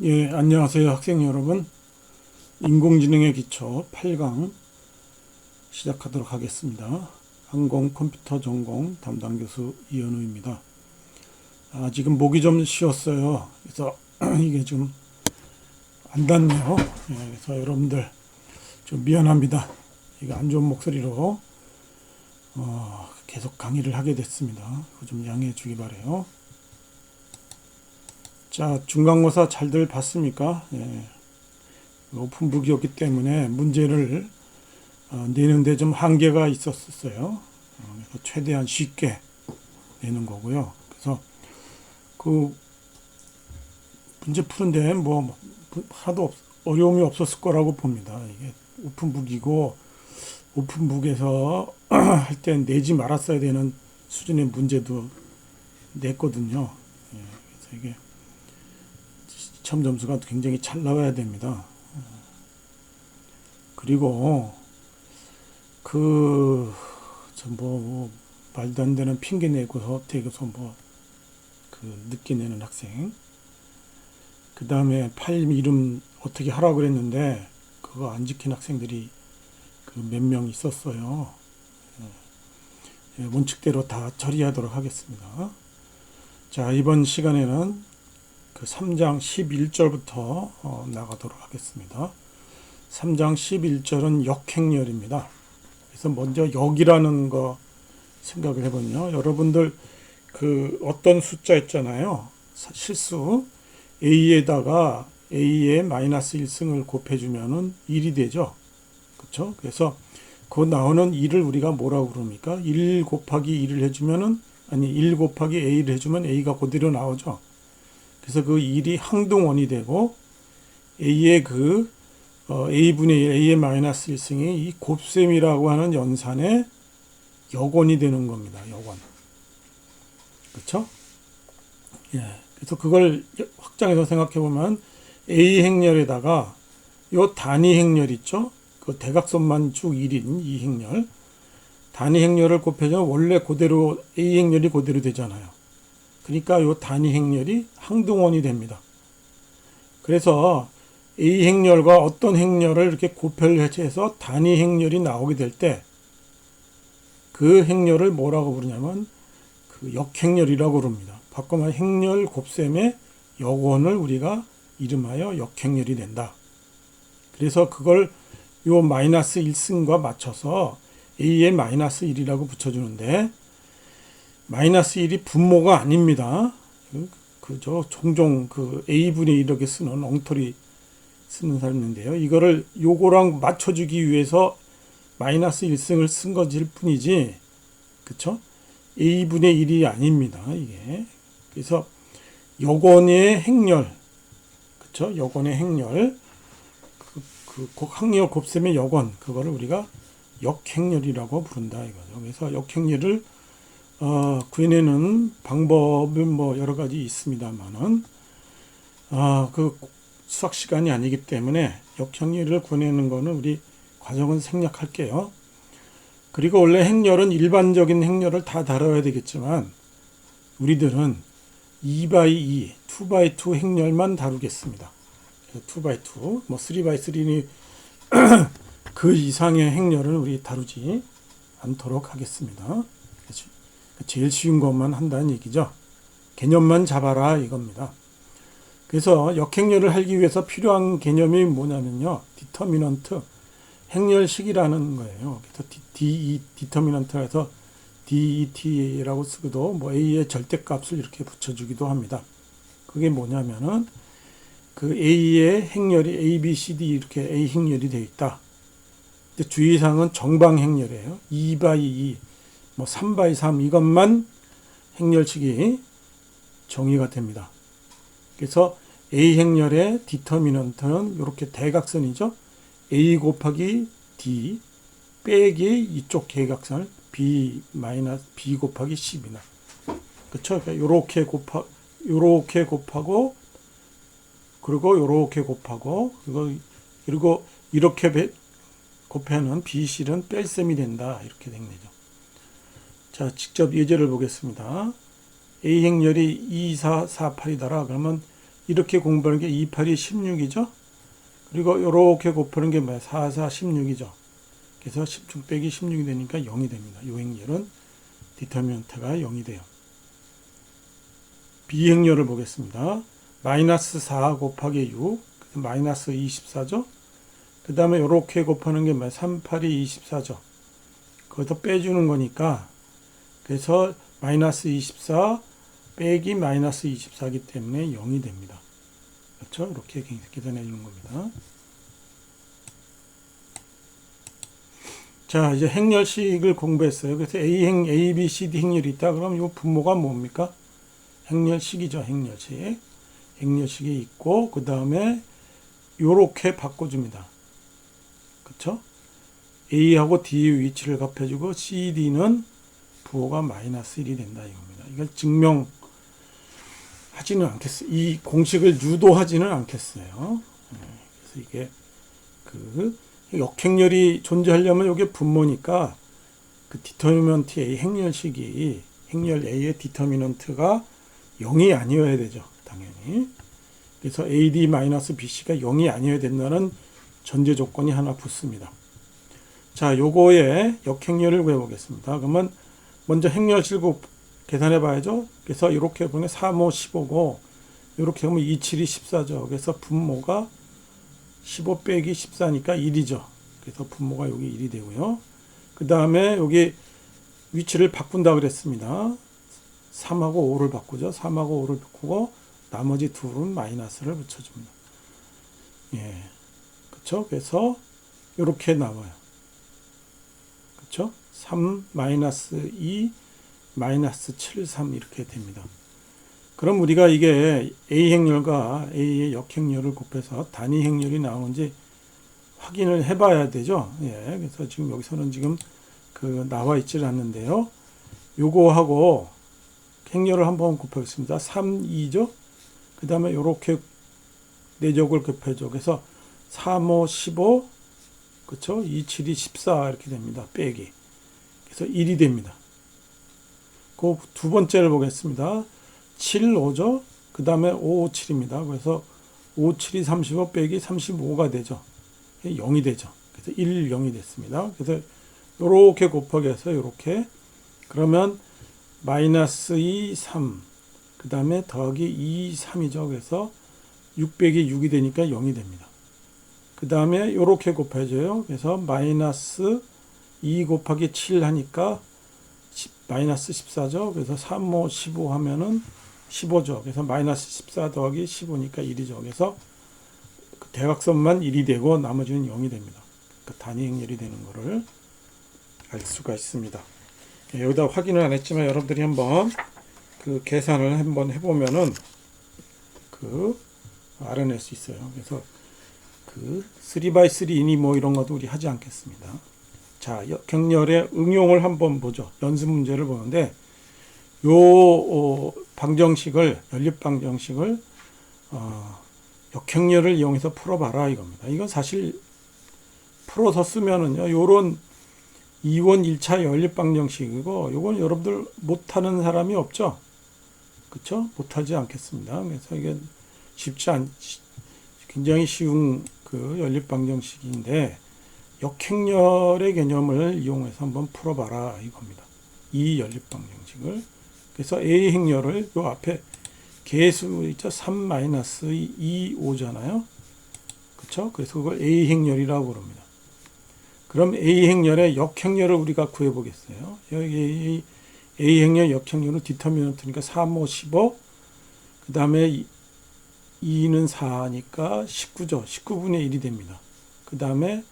예, 안녕하세요, 학생 여러분. 인공지능의 기초 8강 시작하도록 하겠습니다. 항공 컴퓨터 전공 담당 교수 이현우입니다. 지금 목이 좀 쉬었어요. 그래서 이게 좀 안 닿네요. 예, 그래서 여러분들 좀 미안합니다. 이게 안 좋은 목소리로 계속 강의를 하게 됐습니다. 그거 좀 양해해 주기 바래요. 자, 중간고사 잘들 봤습니까? 예, 오픈북이었기 때문에 문제를 내는데 좀 한계가 있었어요. 그래서 최대한 쉽게 내는 거고요. 그래서 그 문제 푸는데 뭐 하나도 어려움이 없었을 거라고 봅니다. 이게 오픈북이고 오픈북에서 할 때 내지 말았어야 되는 수준의 문제도 냈거든요. 예, 그래서 이게 시험 점수가 굉장히 잘 나와야 됩니다. 그리고 뭐 말도 안 되는 핑계 내고서 대고서 늦게 내는 학생. 그 다음에 파일 이름 어떻게 하라고 그랬는데 그거 안 지킨 학생들이 몇 명 있었어요. 예, 원칙대로 다 처리하도록 하겠습니다. 자, 이번 시간에는 그 3장 11절부터 나가도록 하겠습니다. 3장 11절은 역행렬입니다. 그래서 먼저 역이라는 거 생각을 해보면요. 여러분들 그 어떤 숫자 있잖아요. 실수 a에다가 a의 마이너스 1승을 곱해주면은 1이 되죠. 그렇죠? 그래서 그 나오는 1을 우리가 뭐라고 그럽니까? 1 곱하기 1을 해주면은 1 곱하기 a를 해주면 a가 그대로 나오죠. 그래서 그 1이 항등원이 되고 a의 a분의 1, a의 마이너스 1승이 이 곱셈이라고 하는 연산의 역원이 되는 겁니다. 역원. 그렇죠? 예. 그래서 그걸 확장해서 생각해 보면 A 행렬에다가 요 단위 행렬 있죠? 그 대각선만 쭉 1인 이 행렬. 단위 행렬을 곱해주면 원래 그대로 A 행렬이 그대로 되잖아요. 그러니까 요 단위 행렬이 항등원이 됩니다. 그래서 A 행렬과 어떤 행렬을 이렇게 곱해를 해서 단위 행렬이 나오게 될 때 그 행렬을 뭐라고 부르냐면 그 역행렬이라고 부릅니다. 바꿔 행렬 곱셈의 역원을 우리가 이름하여 역행렬이 된다. 그래서 그걸 요 마이너스 1승과 맞춰서 a의 마이너스 1이라고 붙여주는데 마이너스 1이 분모가 아닙니다. 종종 a분의 1 이렇게 쓰는 엉터리 쓰는 사람인데요. 이거를 요거랑 맞춰주기 위해서 마이너스 1승을 쓴 것일 뿐이지, 그쵸? a분의 1이 아닙니다. 이게. 그래서 역원의 행렬, 그쵸? 역원의 행렬, 항렬 곱셈의 역원, 그거를 우리가 역행렬이라고 부른다 이거죠. 그래서 역행렬을 구해내는 방법은 뭐 여러 가지 있습니다만은 그 수학 시간이 아니기 때문에 역행렬을 구해내는 거는 우리 과정은 생략할게요. 그리고 원래 행렬은 일반적인 행렬을 다 다뤄야 되겠지만 우리들은 2x2, 2x2 행렬만 다루겠습니다. 2x2, 뭐 3x3니 그 이상의 행렬을 우리 다루지 않도록 하겠습니다. 제일 쉬운 것만 한다는 얘기죠. 개념만 잡아라 이겁니다. 그래서 역행렬을 하기 위해서 필요한 개념이 뭐냐면요. 디터미넌트, 행렬식이라는 거예요. 그래서 디터미넌트에서 DET라고 쓰고도 뭐 A의 절대값을 이렇게 붙여주기도 합니다. 그게 뭐냐면은 그 A의 행렬이 A, B, C, D 이렇게 A 행렬이 되어 있다. 근데 주의사항은 정방 행렬이에요. 2x2, 뭐 3x3 이것만 행렬식이 정의가 됩니다. 그래서 A 행렬의 디터미넌트는 이렇게 대각선이죠. A 곱하기 D 빼기 이쪽 대각선을 B 곱하기 10이나. 그렇죠? 요렇게 곱하고 그리고 요렇게 곱하고 그리고 이렇게 곱하면 BC는 뺄셈이 된다. 이렇게 된 거죠. 자, 직접 예제를 보겠습니다. A 행렬이 2, 4, 4, 8이더라. 그러면 이렇게 공부하는 게 2, 8이 16이죠. 그리고 이렇게 곱하는 게 뭐야? 4, 4, 16이죠. 그래서 16 빼기 16이 되니까 0이 됩니다. 이 행렬은 디터미넌트가 0이 돼요. 비행렬을 보겠습니다. 마이너스 4 곱하기 6, 마이너스 24죠. 그 다음에 이렇게 곱하는 게 뭐야? 3, 8이 24죠. 거기서 빼주는 거니까, 그래서 마이너스 24 빼기 마이너스 24이기 때문에 0이 됩니다. 그렇죠? 이렇게 계산해 주는 겁니다. 자, 이제 행렬식을 공부했어요. 그래서 A, B, C, D 행렬이 있다. 그럼 이 분모가 뭡니까? 행렬식이죠. 행렬식. 행렬식이 있고, 그 다음에 요렇게 바꿔줍니다. 그쵸? A하고 D의 위치를 갚아주고, C, D는 부호가 마이너스 1이 된다. 이겁니다. 이걸 증명하지는 않겠어요. 이 공식을 유도하지는 않겠어요. 그래서 이게 역행렬이 존재하려면 이게 분모니까 그 디터미넌트 A 행렬식이 행렬 A의 디터미넌트가 0이 아니어야 되죠. 당연히. 그래서 AD-BC가 0이 아니어야 된다는 전제 조건이 하나 붙습니다. 자, 요거의 역행렬을 구해보겠습니다. 그러면 먼저 행렬식을 계산해 봐야죠. 그래서 이렇게 보면 3, 5, 15고 이렇게 하면 2, 7이 14죠. 그래서 분모가 15 빼기 14니까 1이죠. 그래서 분모가 여기 1이 되고요. 그 다음에 여기 위치를 바꾼다 그랬습니다. 3하고 5를 바꾸죠. 3하고 5를 바꾸고 나머지 둘은 마이너스를 붙여줍니다. 예. 그쵸? 그래서 이렇게 나와요. 그쵸? 3 마이너스 2 마이너스 7, 3 이렇게 됩니다. 그럼 우리가 이게 A 행렬과 A의 역행렬을 곱해서 단위 행렬이 나오는지 확인을 해봐야 되죠. 예, 그래서 지금 여기서는 지금 나와 있질 않는데요. 요거하고 행렬을 한번 곱해보겠습니다. 3, 2죠. 그 다음에 요렇게 내적을 곱해줘. 그래서 3, 5, 15, 그쵸? 2, 7이 14 이렇게 됩니다. 빼기. 그래서 1이 됩니다. 그 두 번째를 보겠습니다. 7, 5죠. 그 다음에 5, 7입니다. 그래서 5, 7이 35 빼기 35가 되죠. 0이 되죠. 그래서 1, 0이 됐습니다. 그래서 요렇게 곱하기 해서 요렇게 그러면 마이너스 2, 3 그 다음에 더하기 2, 3이죠. 그래서 6 빼기 6이 되니까 0이 됩니다. 그 다음에 요렇게 곱해줘요. 그래서 마이너스 2 곱하기 7 하니까 마이너스 14죠. 그래서 3, 5, 15 하면은 15죠. 그래서 마이너스 14 더하기 15니까 1이죠. 그래서 그 대각선만 1이 되고 나머지는 0이 됩니다. 그 단위 행렬이 되는 것을 알 수가 있습니다. 예, 여기다 확인을 안 했지만 여러분들이 한번 그 계산을 한번 해보면은 알아낼 수 있어요. 그래서 3x3이니 뭐 이런 것도 우리 하지 않겠습니다. 자, 역행렬의 응용을 한번 보죠. 연습 문제를 보는데 요 방정식을 연립 방정식을 역행렬을 이용해서 풀어봐라 이겁니다. 이건 사실 풀어서 쓰면은요, 요런 2원 1차 연립 방정식이고 요건 여러분들 못하는 사람이 없죠. 그쵸? 못하지 않겠습니다. 그래서 이게 굉장히 쉬운 연립 방정식인데 역행렬의 개념을 이용해서 한번 풀어봐라 이겁니다. 이 연립 방정식을. 그래서 A 행렬을 요 앞에 개수 있죠? 3-2, 5잖아요. 그쵸? 그래서 그걸 A 행렬이라고 그럽니다. 그럼 A 행렬의 역행렬을 우리가 구해 보겠어요. 여기 A 행렬 역행렬은 디터미넌트니까 3, 5, 15. 그 다음에 2는 4니까 19죠. 19분의 1이 됩니다. 그 다음에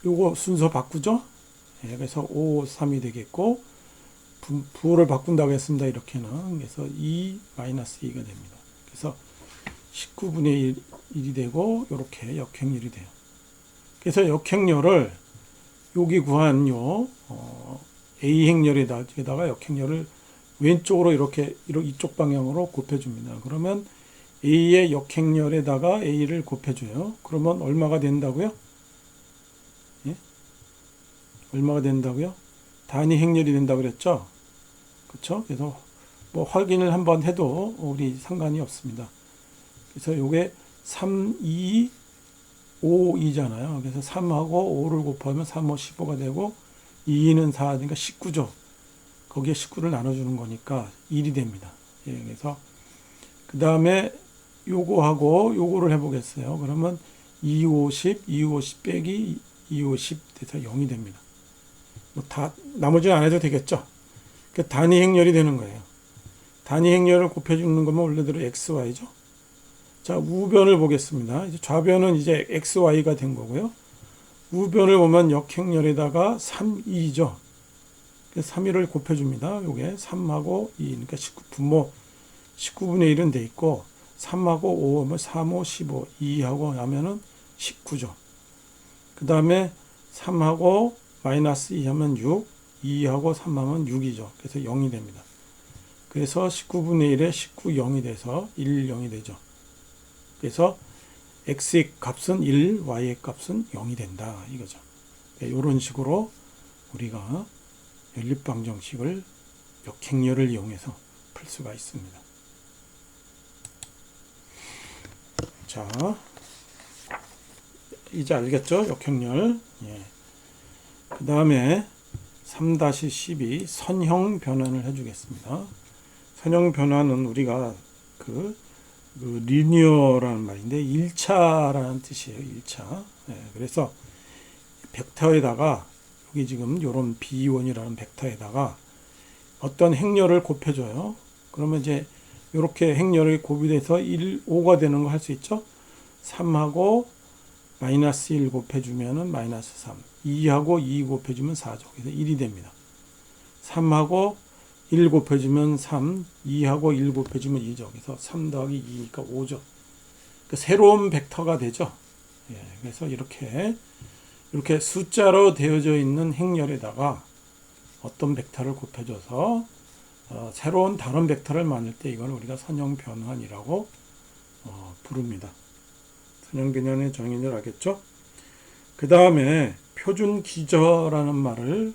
요거 순서 바꾸죠. 예, 그래서 5, 3이 되겠고 부호를 바꾼다고 했습니다. 이렇게는. 그래서 2-2가 됩니다. 그래서 19분의 1이 되고 이렇게 역행렬이 돼요. 그래서 역행렬을 여기 구한 A 행렬에다가 역행렬을 왼쪽으로 이렇게 이쪽 방향으로 곱해줍니다. 그러면 A의 역행렬에다가 A를 곱해줘요. 그러면 얼마가 된다고요? 예? 얼마가 된다고요? 단위 행렬이 된다고 그랬죠? 그쵸? 그래서 뭐 확인을 한번 해도 우리 상관이 없습니다. 그래서 요게 3, 2, 5, 2잖아요. 그래서 3하고 5를 곱하면 3, 5, 15가 되고 2는 4니까 19죠. 거기에 19를 나눠주는 거니까 1이 됩니다. 예, 그래서 그 다음에 요거하고 요거를 해보겠어요. 그러면 2, 50, 2, 50 빼기 2, 50 돼서 0이 됩니다. 뭐 다 나머지는 안 해도 되겠죠. 그 단위 행렬이 되는 거예요. 단위 행렬을 곱해주는 거면 원래대로 x, y죠. 자, 우변을 보겠습니다. 이제 좌변은 이제 x, y가 된 거고요. 우변을 보면 역행렬에다가 3, 2죠. 3, 2를 곱해줍니다. 요게 3하고 2, 그러니까 19, 분모 19분의 1은 돼 있고 3하고 5 하면 3, 5, 15, 2하고 하면은 19죠. 그 다음에 3하고 마이너스 2 하면 6, 2하고 3 하면 6이죠. 그래서 0이 됩니다. 그래서 19분의 1에 19, 0이 돼서 1, 0이 되죠. 그래서 x의 값은 1, y의 값은 0이 된다. 이거죠. 이런 식으로 우리가 연립방정식을 역행렬을 이용해서 풀 수가 있습니다. 자, 이제 알겠죠? 역행렬. 예. 그 다음에 3-12 선형 변환을 해주겠습니다. 선형 변환은 우리가 그 리니어라는 말인데 1차라는 뜻이에요. 1차. 예. 그래서 벡터에다가 여기 지금 이런 B1이라는 벡터에다가 어떤 행렬을 곱해줘요. 그러면 이제 이렇게 행렬이 곱이돼서 1, 5가 되는 거 할 수 있죠. 3하고 마이너스 1 곱해주면은 마이너스 3, 2하고 2 곱해주면 4죠. 그래서 1이 됩니다. 3하고 1 곱해주면 3, 2하고 1 곱해주면 2죠. 그래서 3 더하기 2니까 5죠. 그러니까 새로운 벡터가 되죠. 예, 그래서 이렇게 숫자로 되어져 있는 행렬에다가 어떤 벡터를 곱해줘서 새로운 다른 벡터를 만들 때 이걸 우리가 선형 변환이라고 부릅니다. 선형 변환의 정의를 알겠죠? 그 다음에 표준 기저라는 말을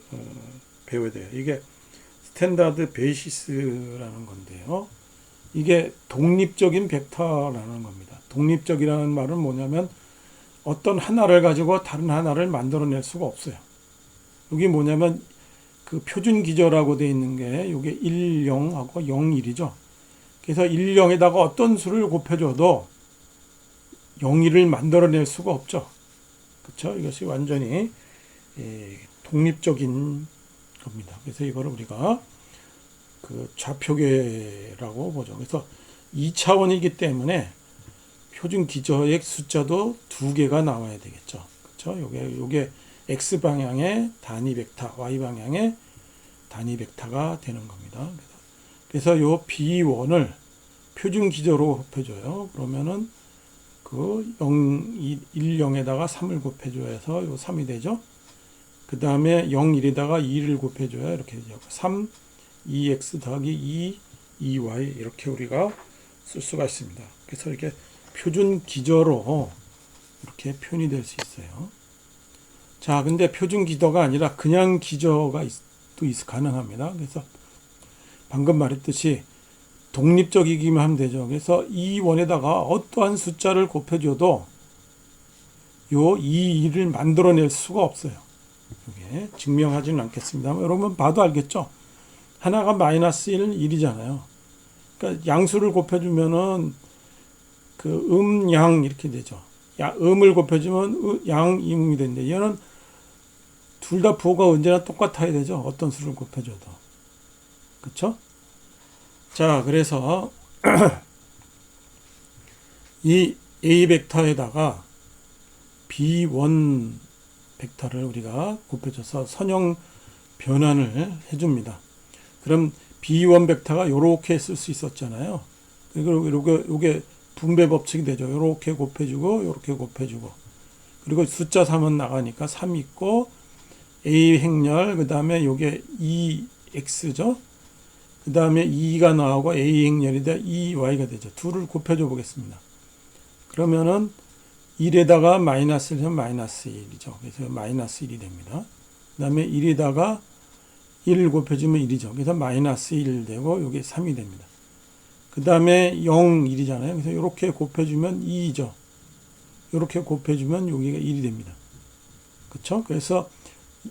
배워야 돼요. 이게 스탠다드 베이시스라는 건데요. 이게 독립적인 벡터라는 겁니다. 독립적이라는 말은 뭐냐면 어떤 하나를 가지고 다른 하나를 만들어낼 수가 없어요. 여기 뭐냐면 그 표준 기저라고 되어 있는 게 이게 1, 0하고 0, 1이죠. 그래서 1, 0에다가 어떤 수를 곱해줘도 0, 1을 만들어낼 수가 없죠. 그렇죠? 이것이 완전히 독립적인 겁니다. 그래서 이거를 우리가 그 좌표계라고 보죠. 그래서 2차원이기 때문에 표준 기저의 숫자도 2개가 나와야 되겠죠. 그렇죠? 요게 x 방향의 단위 벡터, y 방향의 단위 벡터가 되는 겁니다. 그래서 요 B1을 표준 기저로 곱해줘요. 그러면은 그 1, 0에다가 3을 곱해줘야 해서 요 3이 되죠. 그 다음에 0, 1에다가 2를 곱해줘야 이렇게 되죠. 3, 2x 더하기 2, 2y 이렇게 우리가 쓸 수가 있습니다. 그래서 이렇게 표준 기저로 이렇게 표현이 될 수 있어요. 자, 근데 표준 기저가 아니라 그냥 기저가 또 가능합니다. 그래서 방금 말했듯이 독립적이기만 하면 되죠. 그래서 이 원에다가 어떠한 숫자를 곱해줘도 요 이 2를 만들어낼 수가 없어요. 이게 증명하지는 않겠습니다만 여러분 봐도 알겠죠? 하나가 마이너스 1은 1이잖아요. 그러니까 양수를 곱해주면은 그 양 이렇게 되죠. 음을 곱해주면 양, 임이 되는데 얘는 둘 다 부호가 언제나 똑같아야 되죠. 어떤 수를 곱해줘도. 그렇죠? 자, 그래서 이 A 벡터에다가 B1 벡터를 우리가 곱해줘서 선형 변환을 해줍니다. 그럼 B1 벡터가 이렇게 쓸 수 있었잖아요. 그리고 요게 분배 법칙이 되죠. 이렇게 곱해주고 이렇게 곱해주고 그리고 숫자 3은 나가니까 3 있고 A 행렬 그 다음에 요게 2x죠. 그 다음에 2가 나오고 A 행렬이다 2y가 되죠. 둘을 곱해줘 보겠습니다. 그러면은 1에다가 마이너스를 하면 마이너스 1이죠. 그래서 마이너스 1이 됩니다. 그 다음에 1에다가 1을 곱해주면 1이죠. 그래서 마이너스 1 되고 요게 3이 됩니다. 그 다음에 0, 1이잖아요. 그래서 이렇게 곱해주면 2죠. 이렇게 곱해주면 여기가 1이 됩니다. 그쵸? 그래서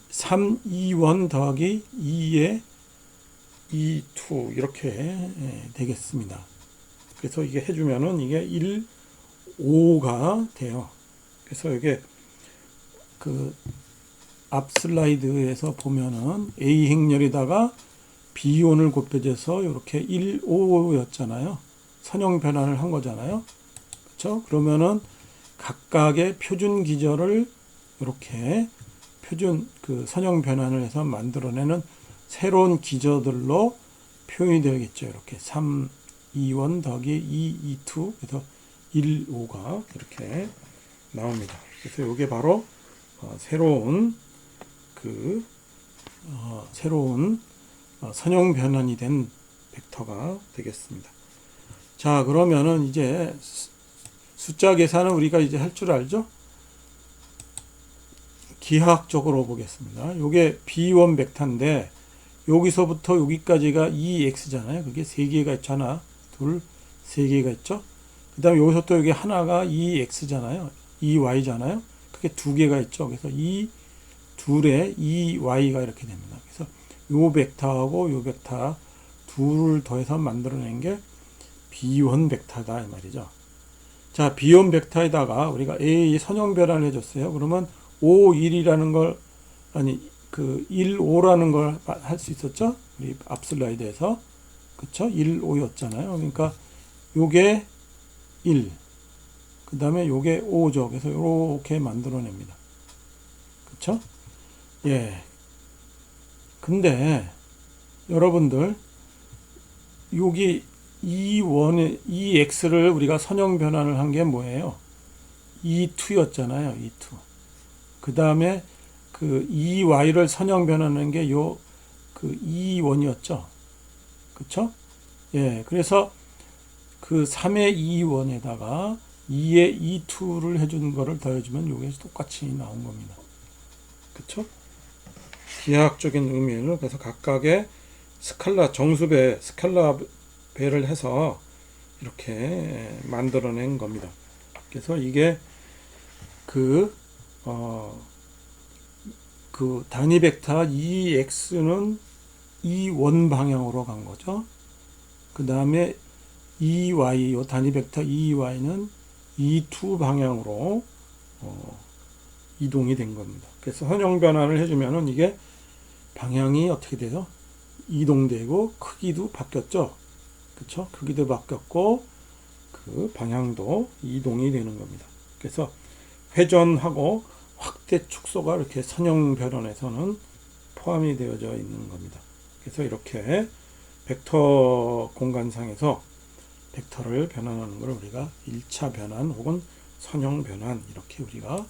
3, 2, 1 더하기 2의 2, 2 이렇게 되겠습니다. 그래서 이게 해주면은 이게 1, 5가 돼요. 그래서 이게 그 앞 슬라이드에서 보면은 A 행렬에다가 B1을 곱해줘서 이렇게 1, 5였잖아요. 선형 변환을 한 거잖아요. 그렇죠? 그러면은 각각의 표준 기절을 이렇게 표준 그 선형 변환을 해서 만들어내는 새로운 기저들로 표현이 되겠죠. 이렇게 3, 2, 1 더하기 2, 2, 2 그래서 1, 5가 이렇게 나옵니다. 그래서 이게 바로 새로운 선형 변환이 된 벡터가 되겠습니다. 자, 그러면은 이제 숫자 계산은 우리가 이제 할 줄 알죠? 기하학적으로 보겠습니다. 요게 B1 벡터인데 여기서부터 여기까지가 2x잖아요. 그게 3개가 있잖아. 둘, 3개가 있죠. 그 다음에 여기서 또 여기 하나가 2x잖아요. 2y잖아요. 그게 2개가 있죠. 그래서 이 둘에 2y가 이렇게 됩니다. 그래서 요 벡터하고 요 벡터 둘을 더해서 만들어낸 게 B1 벡터다 이 말이죠. 자, B1 벡터에다가 우리가 A 선형 변환을 해줬어요. 그러면 5, 1이라는 걸 아니 그 1, 5라는 걸 할 수 있었죠? 우리 앞 슬라이드에서 그쵸? 1, 5였잖아요. 그러니까 요게 1, 그 다음에 요게 5죠. 그래서 요렇게 만들어냅니다. 그쵸? 예. 근데 여러분들 여기 2x를 우리가 선형 변환을 한 게 뭐예요? 2였잖아요. 2. 그 다음에 그 2y를 선형 변환한 게 요 그 2였죠. 그쵸? 예. 그래서 그 3의 2에다가 2의 2를 해준 거를 더해주면 요게 똑같이 나온 겁니다. 그쵸? 기하학적인 의미를 그래서 각각의 스칼라 정수배 스칼라 배를 해서 이렇게 만들어낸 겁니다. 그래서 이게 그 단위 벡터 2x는 2원 방향으로 간 거죠. 그 다음에 2y, 요 단위 벡터 2y는 2 방향으로 이동이 된 겁니다. 그래서 선형 변환을 해주면은 이게 방향이 어떻게 돼요? 이동되고 크기도 바뀌었죠. 그쵸? 크기도 바뀌었고 그 방향도 이동이 되는 겁니다. 그래서 회전하고 확대 축소가 이렇게 선형 변환에서는 포함이 되어져 있는 겁니다. 그래서 이렇게 벡터 공간상에서 벡터를 변환하는 걸 우리가 1차 변환 혹은 선형 변환 이렇게 우리가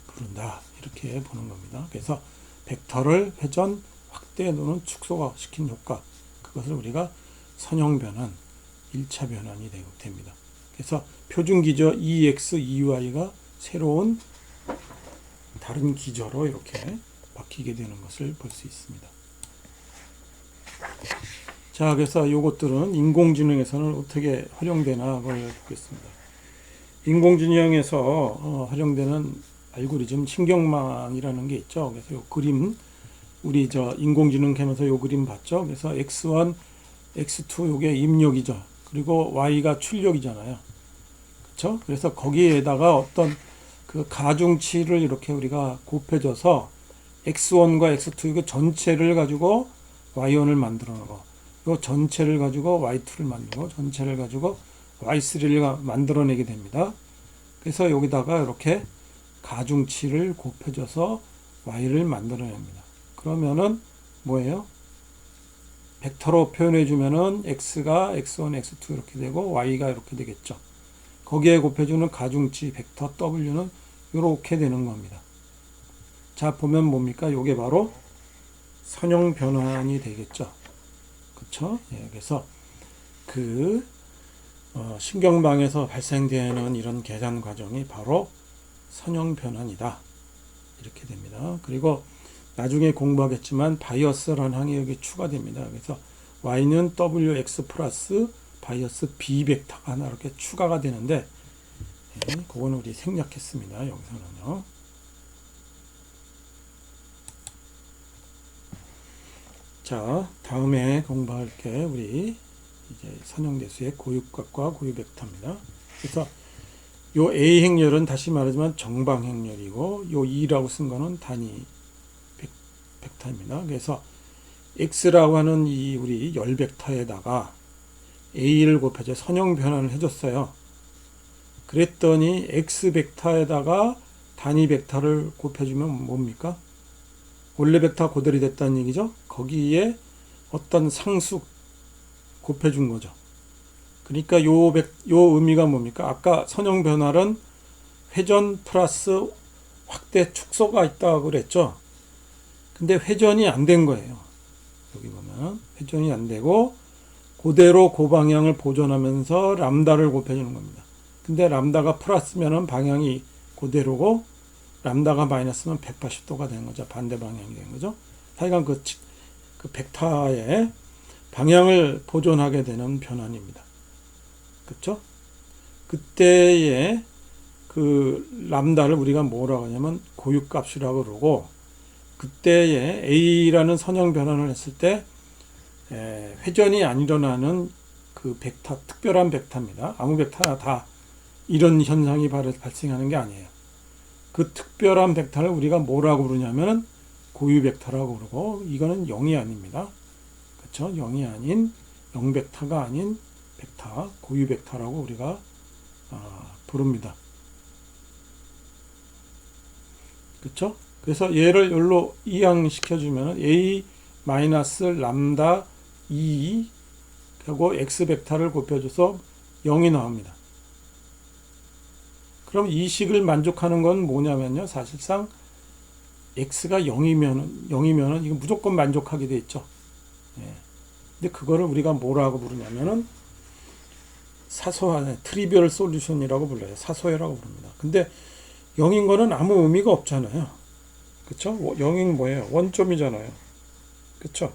부른다. 이렇게 보는 겁니다. 그래서 벡터를 회전, 확대 또는 축소가 시킨 효과 그것을 우리가 선형 변환, 1차 변환이 됩니다. 그래서 표준 기저 2x, 2y가 새로운 다른 기저로 이렇게 바뀌게 되는 것을 볼 수 있습니다. 자, 그래서 이것들은 인공지능에서는 어떻게 활용되나 걸 보겠습니다. 인공지능에서 활용되는 알고리즘 신경망이라는 게 있죠. 그래서 이 그림 우리 인공지능 하면서 이 그림 봤죠. 그래서 x1, x2 요게 입력이죠. 그리고 y가 출력이잖아요. 그렇죠? 그래서 거기에다가 어떤 그 가중치를 이렇게 우리가 곱해줘서 x1과 x2 이거 전체를 가지고 y1을 만들어 놓고 이 전체를 가지고 y2를 만들고 전체를 가지고 y3를 만들어내게 됩니다. 그래서 여기다가 이렇게 가중치를 곱해줘서 y를 만들어냅니다. 그러면은 뭐예요? 벡터로 표현해 주면은 x가 x1, x2 이렇게 되고 y가 이렇게 되겠죠. 거기에 곱해주는 가중치 벡터 w는 이렇게 되는 겁니다. 자, 보면 뭡니까? 요게 바로 선형 변환이 되겠죠. 그쵸? 예, 그래서 신경망에서 발생되는 이런 계산 과정이 바로 선형 변환이다. 이렇게 됩니다. 그리고 나중에 공부하겠지만 바이어스라는 항이 여기 추가됩니다. 그래서 y는 wx 플러스 바이어스 B 벡터가 하나 이렇게 추가가 되는데, 예, 그거는 우리 생략했습니다. 여기서는요. 자, 다음에 공부할 게 우리 이제 선형대수의 고유값과 고유벡터입니다. 그래서 요 A 행렬은 다시 말하지만 정방 행렬이고, 요 E라고 쓴 거는 단위 벡터입니다. 그래서 X라고 하는 이 우리 열 벡터에다가 A를 곱해서 선형 변환을 해줬어요. 그랬더니 X 벡터에다가 단위 벡터를 곱해주면 뭡니까? 원래 벡터 그대로 됐다는 얘기죠. 거기에 어떤 상수 곱해준 거죠. 그러니까 요 의미가 뭡니까? 아까 선형 변환은 회전 플러스 확대 축소가 있다고 그랬죠. 근데 회전이 안 된 거예요. 여기 보면 회전이 안 되고 그대로 그 방향을 보존하면서 람다를 곱해주는 겁니다. 근데 람다가 플러스면은 방향이 그대로고 람다가 마이너스면 180도가 되는 거죠. 반대 방향이 되는 거죠. 하여간 그 벡터의 방향을 보존하게 되는 변환입니다. 그렇죠? 그때의 그 람다를 우리가 뭐라고 하냐면 고유값이라고 그러고, 그때의 A라는 선형 변환을 했을 때 회전이 안 일어나는 그 벡터, 특별한 벡터입니다. 아무 벡터나 다 이런 현상이 발생하는 게 아니에요. 그 특별한 벡터를 우리가 뭐라고 부르냐면 고유 벡터라고 그러고, 이거는 0이 아닙니다. 그렇죠? 0이 아닌 0벡터가 아닌 벡터, 고유 벡터라고 우리가 부릅니다. 그렇죠? 그래서 얘를 여기로 이항시켜 주면 A 마이너스 람다 2 하고 X 벡터를 곱해줘서 0이 나옵니다. 그럼 이 식을 만족하는 건 뭐냐면요. 사실상 X가 0이면은 이거 무조건 만족하게 돼 있죠. 예. 근데 그거를 우리가 뭐라고 부르냐면은 사소한 트리비얼 솔루션이라고 불러요. 사소해라고 부릅니다. 근데 0인 거는 아무 의미가 없잖아요. 그쵸? 0인 뭐예요? 원점이잖아요. 그쵸?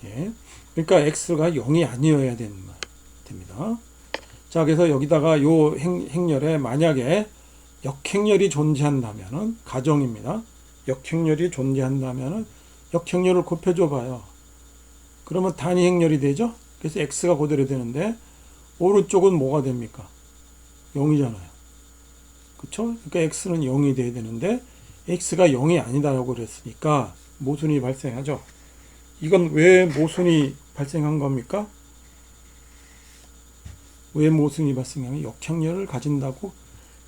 예. 그러니까 X가 0이 아니어야 됩니다. 자, 그래서 여기다가 요 행렬에 만약에 역행렬이 존재한다면은, 가정입니다. 역행렬이 존재한다면은 역행렬을 곱해줘 봐요. 그러면 단위 행렬이 되죠? 그래서 X가 그대로 되는데, 오른쪽은 뭐가 됩니까? 0이잖아요. 그쵸? 그러니까 X는 0이 돼야 되는데, X가 0이 아니다라고 그랬으니까 모순이 발생하죠. 이건 왜 모순이 발생한 겁니까? 왜 모순이 발생하면 역행렬을 가진다고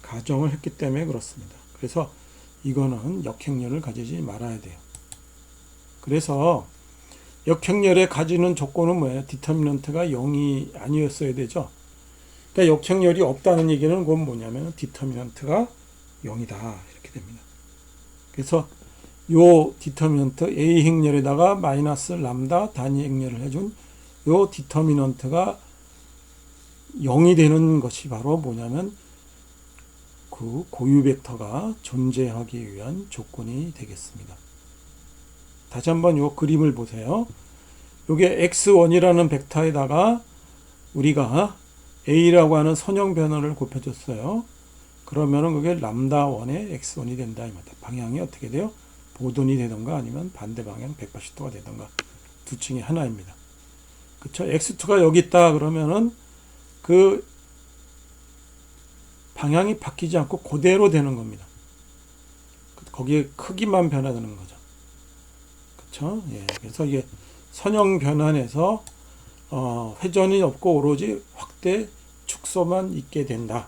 가정을 했기 때문에 그렇습니다. 그래서 이거는 역행렬을 가지지 말아야 돼요. 그래서 역행렬에 가지는 조건은 뭐예요? 디터미넌트가 0이 아니었어야 되죠. 그러니까 역행렬이 없다는 얘기는 그건 뭐냐면 디터미넌트가 0이다 이렇게 됩니다. 그래서 요 디터미넌트 A 행렬에다가 마이너스 람다 단위 행렬을 해준 요 디터미넌트가 0이 되는 것이 바로 뭐냐면 그 고유 벡터가 존재하기 위한 조건이 되겠습니다. 다시 한번 요 그림을 보세요. 요게 x1이라는 벡터에다가 우리가 a라고 하는 선형 변화를 곱해줬어요. 그러면은 그게 람다 1의 x1이 된다 이 말이다. 방향이 어떻게 돼요? 보돈이 되던가 아니면 반대 방향 180도가 되던가 둘 중에 하나입니다. 그쵸? x2가 여기 있다 그러면은 그 방향이 바뀌지 않고 그대로 되는 겁니다. 거기에 크기만 변화되는 거죠. 그쵸? 예. 그래서 이게 선형 변환에서 회전이 없고 오로지 확대 축소만 있게 된다.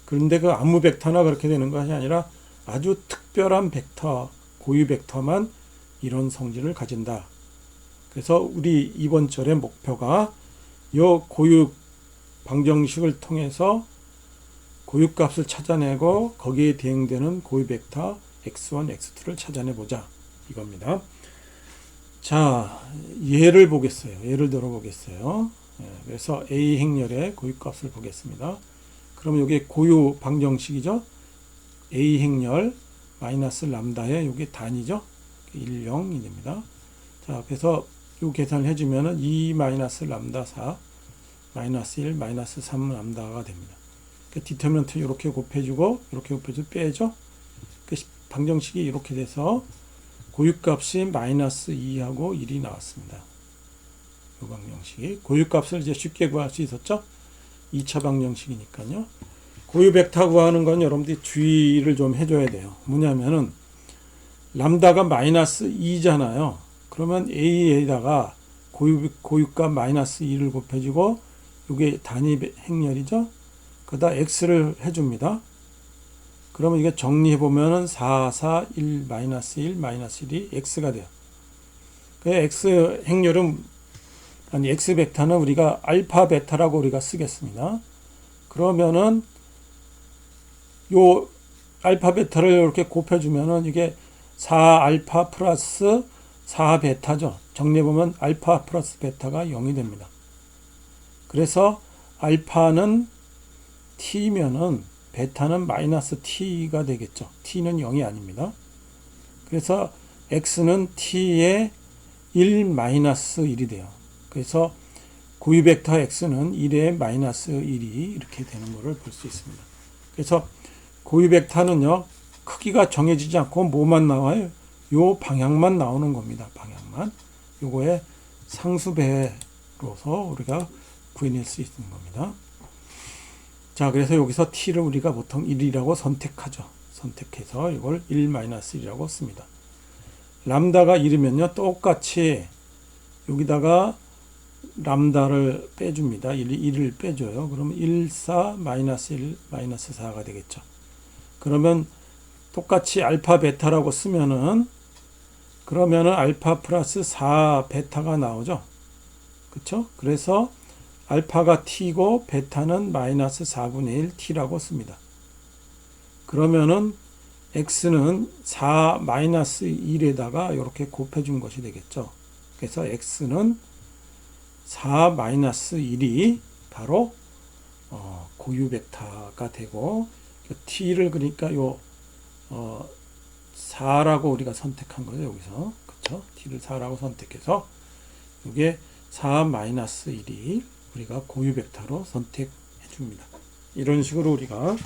그런데 그 아무 벡터나 그렇게 되는 것이 아니라 아주 특별한 벡터, 고유 벡터만 이런 성질을 가진다. 그래서 우리 이번 절의 목표가 이 고유 방정식을 통해서 고유값을 찾아내고 거기에 대응되는 고유 벡터 x1, x2를 찾아내보자 이겁니다. 자, 예를 보겠어요. 예를 들어 보겠어요. 그래서 A 행렬의 고유값을 보겠습니다. 그럼 여기 고유 방정식이죠. A 행렬 마이너스 람다의 여기 단위죠. 1, 0이 됩니다. 자, 그래서 이 계산을 해주면은 2 마이너스 람다 4 마이너스 1, 마이너스 3 람다가 됩니다. 그 디터미넌트 이렇게 곱해주고 이렇게 곱해주고 빼죠. 그 방정식이 이렇게 돼서 고유값이 마이너스 2하고 1이 나왔습니다. 이 방정식이 고유값을 이제 쉽게 구할 수 있었죠. 2차 방정식이니까요. 고유 벡터 구하는 건 여러분들이 주의를 좀 해줘야 돼요. 뭐냐면은 람다가 마이너스 2잖아요. 그러면 A에다가 고유값 마이너스 2를 곱해주고 이게 단위 행렬이죠. 그다 X를 해줍니다. 그러면 이게 정리해보면은 4, 4, 1, 마이너스 1, 마이너스 1이 X가 돼요. 그 X 행렬은, 아니, X 벡터는 우리가 알파, 베타라고 우리가 쓰겠습니다. 그러면은 요 알파, 베타를 이렇게 곱해주면은 이게 4알파 플러스 4베타죠. 정리해보면 알파 플러스 베타가 0이 됩니다. 그래서 알파는 t면은 베타는 마이너스 t가 되겠죠. t는 0이 아닙니다. 그래서 x는 t의 1 마이너스 1이 돼요. 그래서 고유 벡터 x는 1의 마이너스 1이 이렇게 되는 것을 볼 수 있습니다. 그래서 고유 벡터는요, 크기가 정해지지 않고 뭐만 나와요? 요 방향만 나오는 겁니다. 방향만. 요거의 상수배로서 우리가 구해낼 수 있는 겁니다. 자, 그래서 여기서 t를 우리가 보통 1이라고 선택하죠. 선택해서 이걸 1-1이라고 씁니다. 람다가 1이면요, 똑같이 여기다가 람다를 빼줍니다. 1을 빼줘요. 그러면 1, 4, 마이너스 1, 마이너스 4가 되겠죠. 그러면 똑같이 알파, 베타라고 쓰면은, 그러면은 알파 플러스 4 베타가 나오죠. 그쵸? 그래서 알파가 t고 베타는 마이너스 4분의 1 t라고 씁니다. 그러면은 x는 4 마이너스 1에다가 이렇게 곱해준 것이 되겠죠. 그래서 x는 4 마이너스 1이 바로 고유 벡터가 되고, t를 그러니까 요 4라고 우리가 선택한 거죠. 여기서. 그쵸? t를 4라고 선택해서 이게 4 마이너스 1이 우리가 고유 벡터로 선택해 줍니다. 이런 식으로 우리가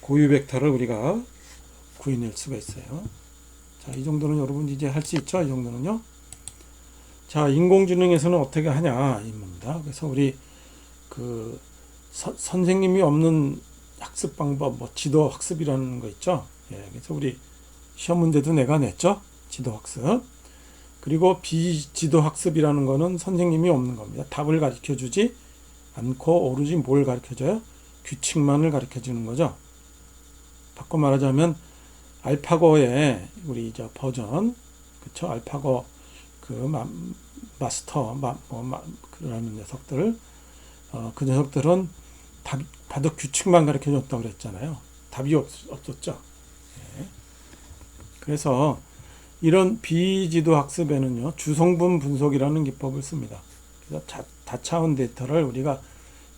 고유 벡터를 우리가 구해낼 수가 있어요. 자, 이 정도는 여러분 이제 할 수 있죠? 이 정도는요. 자, 인공지능에서는 어떻게 하냐 입니다. 그래서 우리 그 선생님이 없는 학습 방법, 뭐 지도 학습이라는 거 있죠. 예, 그래서 우리 시험 문제도 내가 냈죠. 지도 학습. 그리고 비지도 학습이라는 거는 선생님이 없는 겁니다. 답을 가르쳐 주지 않고 오로지 뭘 가르쳐 줘요? 규칙만을 가르쳐 주는 거죠. 바꿔 말하자면 알파고의 우리 저 버전, 그쵸? 알파고 그 마스터 그러는 녀석들, 그 녀석들은 다들 규칙만 가르쳐 줬다고 그랬잖아요. 답이 없었죠. 네. 그래서 이런 비지도 학습에는요, 주성분 분석이라는 기법을 씁니다. 그래서 다차원 데이터를 우리가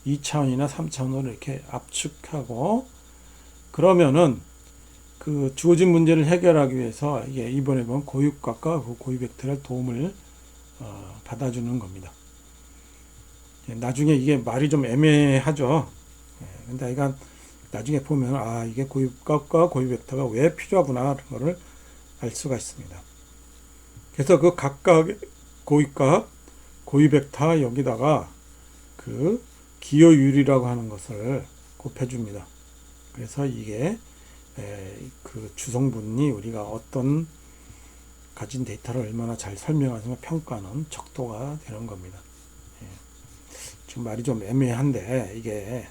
2차원이나 3차원으로 이렇게 압축하고, 그러면은 그 주어진 문제를 해결하기 위해서 이게 이번에 보면 고유값과 고유 벡터를 도움을 받아주는 겁니다. 나중에 이게 말이 좀 애매하죠. 근데 이건 나중에 보면 이게 고유값과 고유 벡터가 왜 필요하구나 하는 거를 알 수가 있습니다. 그래서 그 각각의 고유값, 고유 벡터 여기다가 그 기여율이라고 하는 것을 곱해줍니다. 그래서 이게 그 주성분이 우리가 어떤 가진 데이터를 얼마나 잘 설명하는가 평가하는 척도가 되는 겁니다. 지금 말이 좀 애매한데 이게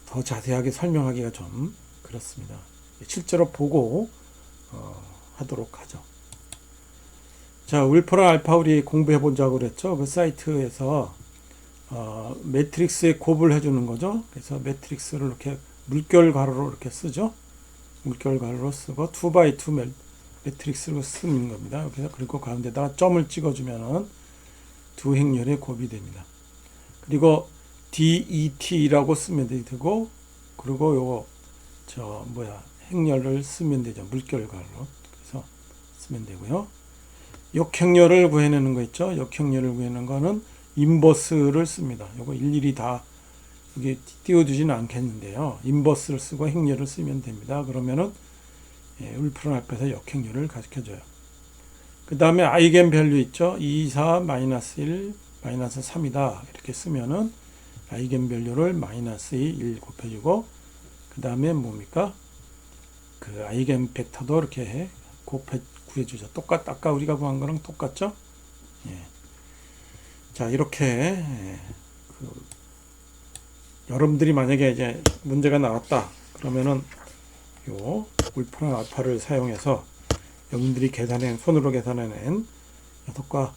더 자세하게 설명하기가 좀 그렇습니다. 실제로 보고 하도록 하죠. 자, 울프라 알파 우리 공부해 보자고 그랬죠. 그 사이트에서 매트릭스에 곱을 해주는 거죠. 그래서 매트릭스를 이렇게 물결 가로로 이렇게 쓰죠. 물결 가로로 쓰고 2x2 매트릭스로 쓰는 겁니다. 그래서 그리고 가운데다가 점을 찍어주면은 두 행렬의 곱이 됩니다. 그리고 DET라고 쓰면 되고, 그리고 행렬을 쓰면 되죠. 물결 가로. 그래서 쓰면 되고요. 역행렬을 구해내는 거 있죠. 역행렬을 구해내는 거는 인버스를 씁니다. 요거 일일이 다 여기 띄워두지는 않겠는데요. 인버스를 쓰고 행렬을 쓰면 됩니다. 그러면은 울프런 앞에서 역행렬을 가르쳐줘요. 그 다음에 아이겐 밸류 있죠. 2, 4, 마이너스 1, 마이너스 3이다. 이렇게 쓰면은 아이겐 밸류를 마이너스 2, 1 곱해주고, 그 다음에 뭡니까? 그 아이겐 벡터도 이렇게 구해주죠. 아까 우리가 구한 거랑 똑같죠? 예. 자, 이렇게, 여러분들이 만약에 이제 문제가 나왔다. 그러면은 요 울프런 알파를 사용해서 여러분들이 손으로 계산해낸 녀석과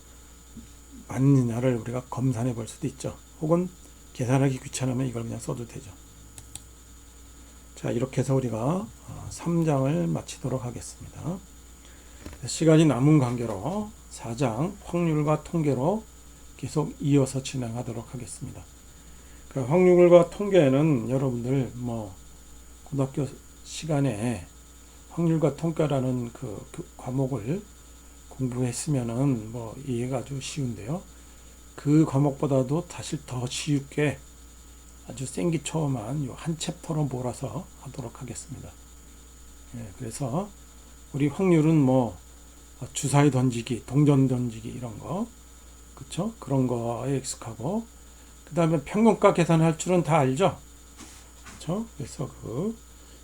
맞느냐를 우리가 검산해 볼 수도 있죠. 혹은 계산하기 귀찮으면 이걸 그냥 써도 되죠. 자, 이렇게 해서 우리가 3장을 마치도록 하겠습니다. 시간이 남은 관계로 4장 확률과 통계로 계속 이어서 진행하도록 하겠습니다. 그 확률과 통계는 여러분들 고등학교 시간에 확률과 통계라는 그 과목을 공부했으면은 이해가 아주 쉬운데요. 그 과목보다도 사실 더 쉽게 아주 생기초만 요 한 챕터로 몰아서 하도록 하겠습니다. 그래서 우리 확률은 주사위 던지기, 동전 던지기 이런 거, 그쵸? 그런 거에 익숙하고, 그 다음에 평균가 계산할 줄은 다 알죠? 그쵸? 그래서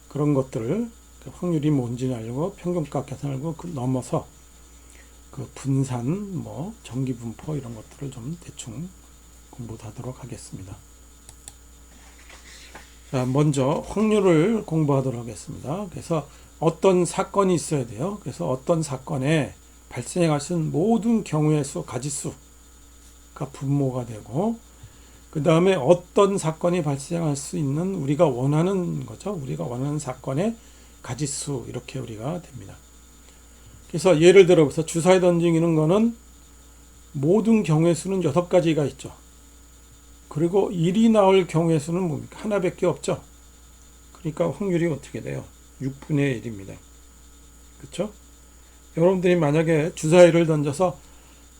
그런 것들을 확률이 뭔지 알고 평균가 계산을 알고 넘어서 분산, 정기분포 이런 것들을 좀 대충 공부하도록 하겠습니다. 자, 먼저 확률을 공부하도록 하겠습니다. 그래서 어떤 사건이 있어야 돼요. 그래서 어떤 사건에 발생할 수 있는 모든 경우의 수, 가지수가 분모가 되고, 그 다음에 어떤 사건이 발생할 수 있는 우리가 원하는 거죠. 우리가 원하는 사건의 가지수, 이렇게 우리가 됩니다. 그래서 예를 들어서 주사위 던지는 거는 모든 경우의 수는 6가지가 있죠. 그리고 1이 나올 경우의 수는 뭡니까? 하나밖에 없죠. 그러니까 확률이 어떻게 돼요? 6분의 1입니다. 그렇죠? 여러분들이 만약에 주사위를 던져서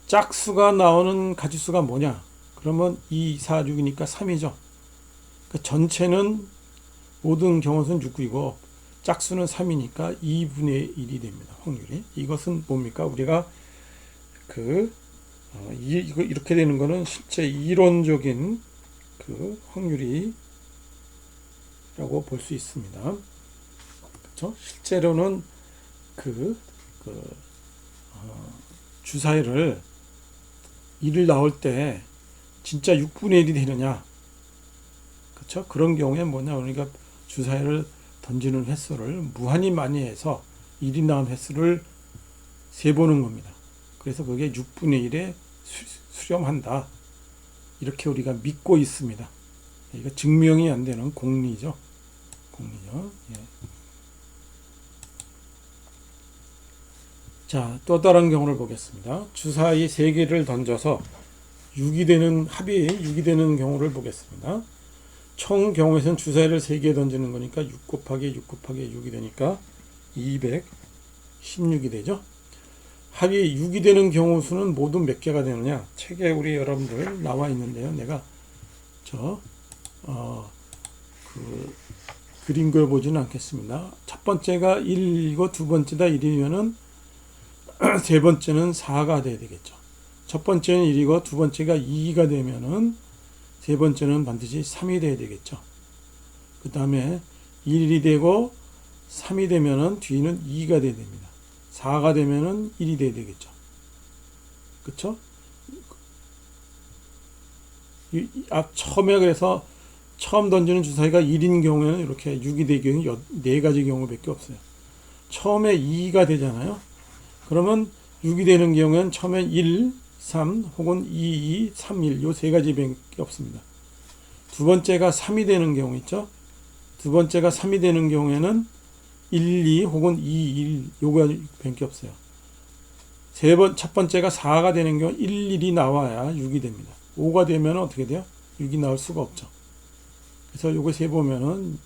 짝수가 나오는 가지수가 뭐냐? 그러면 2, 4, 6이니까 3이죠. 그 전체는 모든 경우는 6이고 짝수는 3이니까 2분의 1이 됩니다. 확률이. 이것은 뭡니까? 우리가 이렇게 되는 거는 실제 이론적인 확률이라고 볼 수 있습니다. 그렇죠? 실제로는 주사위를 1을 나올 때 진짜 6분의 1이 되느냐? 그렇죠? 그런 경우에 뭐냐? 그러니까 주사위를 던지는 횟수를 무한히 많이 해서 1이 나온 횟수를 세보는 겁니다. 그래서 그게 6분의 1에 수렴한다. 이렇게 우리가 믿고 있습니다. 이거 증명이 안 되는 공리죠. 예. 자, 또 다른 경우를 보겠습니다. 주사위 3개를 던져서 합이 6이 되는 경우를 보겠습니다. 총 경우에서는 주사위를 3개 던지는 거니까 6 곱하기 6 곱하기 6이 되니까 216이 되죠. 합이 6이 되는 경우 수는 모두 몇 개가 되느냐? 책에 우리 여러분들 나와 있는데요. 내가 그린 걸 보지는 않겠습니다. 첫 번째가 1이고 두 번째가 1이면은 세 번째는 4가 돼야 되겠죠. 첫 번째는 1이고 두 번째가 2가 되면은 세 번째는 반드시 3이 돼야 되겠죠. 그 다음에 1이 되고 3이 되면은 뒤는 2가 돼야 됩니다. 4가 되면은 1이 돼야 되겠죠. 그쵸? 처음에 그래서 처음 던지는 주사위가 1인 경우에는 이렇게 6이 되는 경우 4가지 경우밖에 없어요. 처음에 2가 되잖아요. 그러면 6이 되는 경우에는 처음에 1, 3 혹은 2, 2, 3, 1 요 3가지밖에 없습니다. 두 번째가 3이 되는 경우 있죠. 두 번째가 3이 되는 경우에는 1, 2 혹은 2, 1 요거밖에 없어요. 첫 번째가 4가 되는 경우 1, 1이 나와야 6이 됩니다. 5가 되면 어떻게 돼요? 6이 나올 수가 없죠. 그래서 요거 세보면은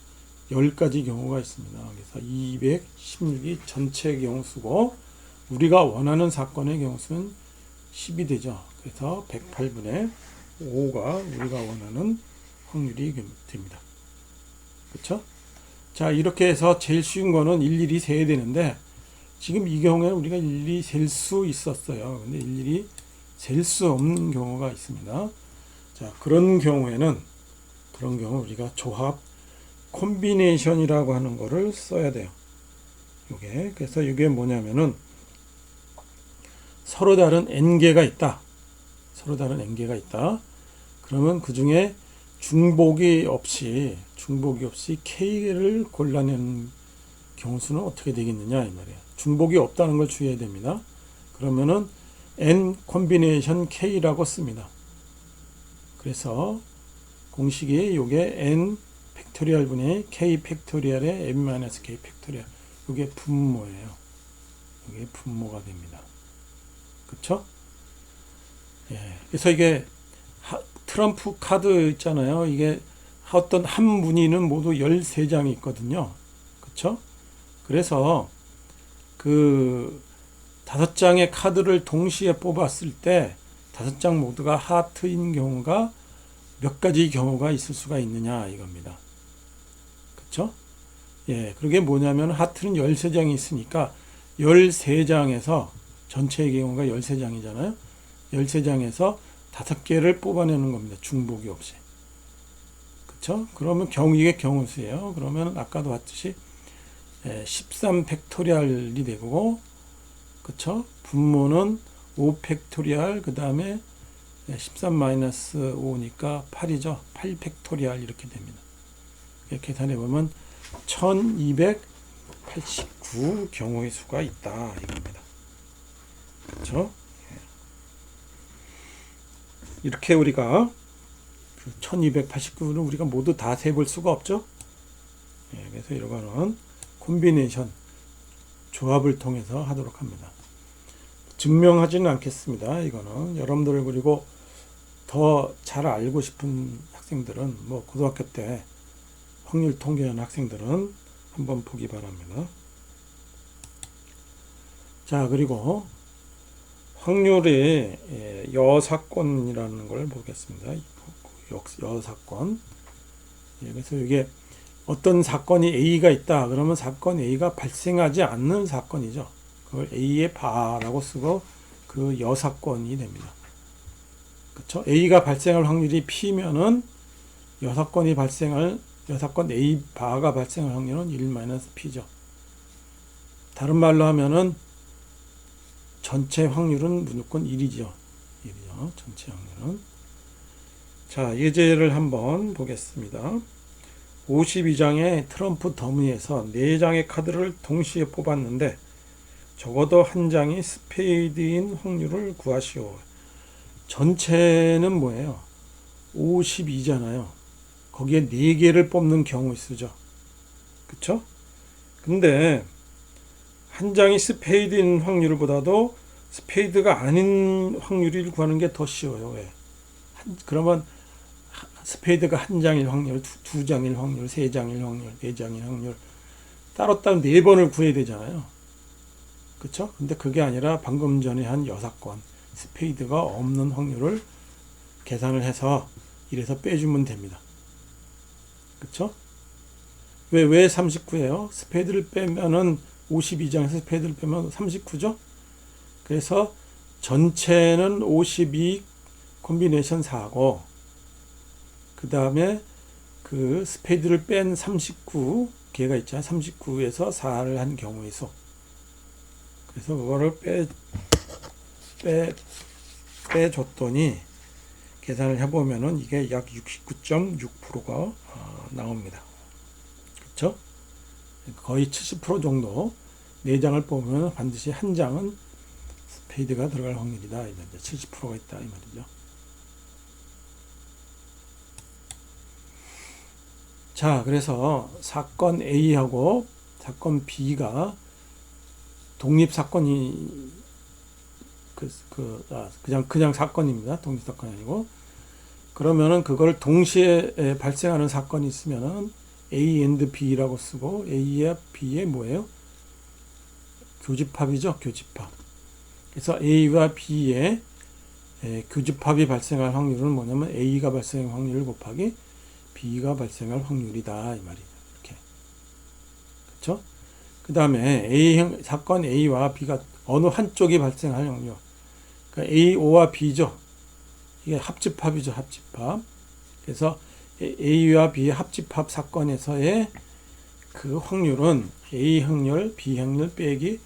10가지 경우가 있습니다. 그래서 216이 전체 경우 수고 우리가 원하는 사건의 경우 수는 10이 되죠. 그래서 108분의 5가 우리가 원하는 확률이 됩니다. 그렇죠? 자, 이렇게 해서 제일 쉬운 거는 일일이 세야 되는데 지금 이 경우에는 우리가 일일이 셀 수 있었어요. 근데 일일이 셀 수 없는 경우가 있습니다. 자, 그런 경우 우리가 조합 콤비네이션이라고 하는 거를 써야 돼요. 그래서 이게 뭐냐면은 서로 다른 n개가 있다. 그러면 그 중에 중복이 없이 k를 골라내는 경우수는 어떻게 되겠느냐 이 말이에요. 중복이 없다는 걸 주의해야 됩니다. 그러면은 n 콤비네이션 k라고 씁니다. 그래서 공식이 요게 n 팩토리얼 분의 k 팩토리얼의 n-k 팩토리얼. 요게 분모예요. 요게 분모가 됩니다. 그쵸? 예. 그래서 이게 트럼프 카드 있잖아요. 이게 어떤 한 무늬는 모두 13장이 있거든요. 그쵸? 그래서 그 5장의 카드를 동시에 뽑았을 때 5장 모두가 하트인 경우가 몇 가지 경우가 있을 수가 있느냐 이겁니다. 그쵸? 예, 그게 뭐냐면 하트는 13장이 있으니까 13장에서 전체의 경우가 13장이잖아요. 13장에서 5개를 뽑아내는 겁니다. 중복이 없이. 그쵸? 그러면 이게 경우수예요. 그러면 아까도 봤듯이 13 팩토리얼이 되고, 그쵸? 분모는 5 팩토리얼, 그 다음에 13 마이너스 5니까 8이죠. 8 팩토리얼 이렇게 됩니다. 이렇게 계산해보면 1289 경우의 수가 있다 이겁니다. 그렇죠? 이렇게 우리가 1289는 우리가 모두 다 세볼 수가 없죠. 그래서 이거는 콤비네이션 조합을 통해서 하도록 합니다. 증명하지는 않겠습니다. 이거는 여러분들 그리고 더 잘 알고 싶은 학생들은 뭐 고등학교 때 확률 통계하는 학생들은 한번 보기 바랍니다. 자, 그리고 확률의 여사건이라는 걸 보겠습니다. 여사건. 그래서 이게 어떤 사건이 A가 있다. 그러면 사건 A가 발생하지 않는 사건이죠. 그걸 A의 바라고 쓰고 그 여사건이 됩니다. 그렇죠? A가 발생할 확률이 P면은 여사건 A 바가 발생할 확률은 1-P죠. 다른 말로 하면은 전체 확률은 무조건 1이죠. 전체 확률은. 자, 예제를 한번 보겠습니다. 52장의 트럼프 더미에서 4장의 카드를 동시에 뽑았는데 적어도 한 장이 스페이드인 확률을 구하시오. 전체는 뭐예요? 52잖아요. 거기에 4개를 뽑는 경우 수죠. 그쵸? 근데 한 장이 스페이드인 확률보다도 스페이드가 아닌 확률을 구하는 게 더 쉬워요. 왜? 그러면 스페이드가 한 장일 확률, 두 장일 확률, 세 장일 확률, 네 장일 확률 따로따로 4번을 구해야 되잖아요. 그쵸? 근데 그게 아니라 방금 전에 한 여사건 스페이드가 없는 확률을 계산을 해서 이래서 빼주면 됩니다. 그쵸? 왜 39예요? 스페이드를 빼면은 52장에서 스페이드를 빼면 39죠? 그래서 전체는 52 콤비네이션 4고 그 다음에 그 스페이드를 뺀 39개가 있잖아요. 39에서 4를 한 경우의 수. 그래서 그거를 빼줬더니 계산을 해보면은 이게 약 69.6%가 나옵니다. 그렇죠? 거의 70% 정도 4장을 뽑으면 반드시 한 장은 스페이드가 들어갈 확률이다. 70%가 있다 이 말이죠. 자, 그래서 사건 A하고 사건 B가 독립 사건이 그냥 사건입니다. 독립 사건이 아니고. 그러면은 그걸 동시에 발생하는 사건이 있으면은 A and B라고 쓰고 A와 B의 뭐예요? 교집합이죠. 교집합. 그래서 A와 B의 교집합이 발생할 확률은 뭐냐면 A가 발생할 확률 곱하기 B가 발생할 확률이다 이 말이에요. 이렇게. 그렇죠? 그 다음에 사건 A와 B가 어느 한쪽이 발생할 확률. 그러니까 AO와 B죠. 이게 합집합이죠. 합집합. 그래서 A와 B의 합집합 사건에서의 그 확률은 A 확률, B 확률 빼기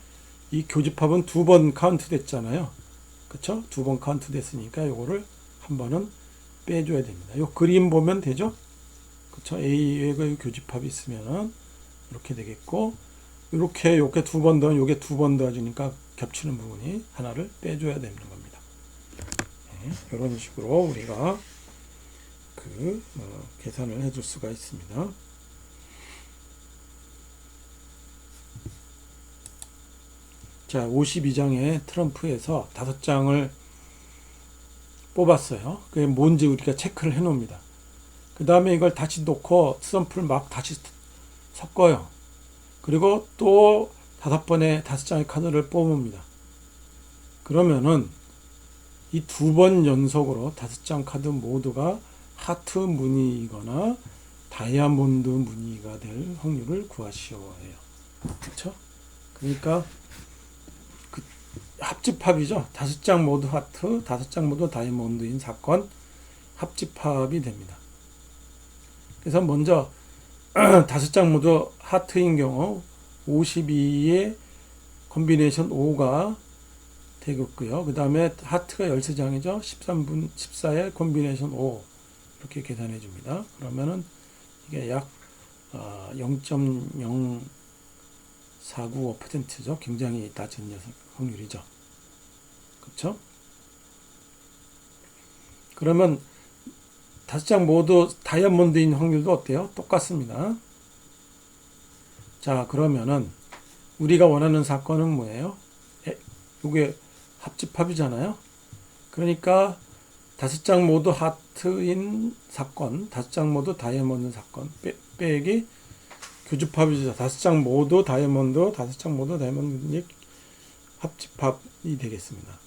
이 교집합은 두 번 카운트 됐잖아요. 그쵸? 두 번 카운트 됐으니까 요거를 한 번은 빼줘야 됩니다. 요 그림 보면 되죠? 그쵸? A의 교집합이 있으면은 이렇게 되겠고, 요게 두 번 더, 요게 두 번 더해주니까 겹치는 부분이 하나를 빼줘야 되는 겁니다. 네, 이런 식으로 우리가 계산을 해줄 수가 있습니다. 자, 52장의 트럼프에서 5장을 뽑았어요. 그게 뭔지 우리가 체크를 해 놓습니다. 그 다음에 이걸 다시 놓고 트럼프를 막 다시 섞어요. 그리고 또 5장의 카드를 뽑습니다. 그러면은 이 두 번 연속으로 5장 카드 모두가 하트 무늬이거나 다이아몬드 무늬가 될 확률을 구하시오 해요. 그렇죠? 그러니까 합집합이죠. 5장 모두 하트, 5장 모두 다이아몬드인 사건 합집합이 됩니다. 그래서 먼저 5장 모두 하트인 경우 52의 콤비네이션 5가 되겠고요. 그 다음에 하트가 13장이죠. 14의 콤비네이션 5 이렇게 계산해 줍니다. 그러면은 이게 약 0.0495%죠. 굉장히 낮은 확률이죠. 그렇죠? 그러면 5장 모두 다이아몬드인 확률도 어때요? 똑같습니다. 자, 그러면은 우리가 원하는 사건은 뭐예요? 이게 합집합이잖아요. 그러니까 5장 모두 하트인 사건, 5장 모두 다이아몬드 사건 빼기 교집합이죠. 5장 모두 다이아몬드, 5장 모두 다이아몬드 합집합이 되겠습니다.